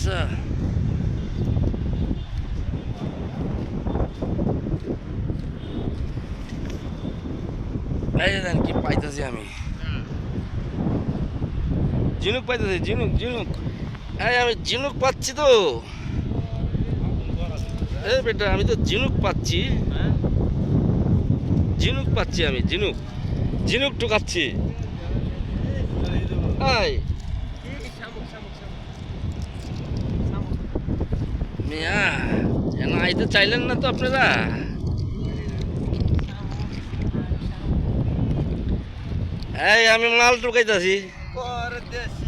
আচ্ছা এই যে দেন কি পাইতেছি আমি ঝিনুক পাইতেছি ঝিনুক ঝিনুক এই আমি ঝিনুক পাচ্ছি তো এ বেটা আমি তো ঝিনুক পাচ্ছি ঝিনুক পাচ্ছি আমি ঝিনুক ঝিনুক ঢুকাচ্ছি এই মিয়া যেন আইতে চাইলেন না তো আপনারা এই আমি মাল ঢুকাইতেছি পরদেশি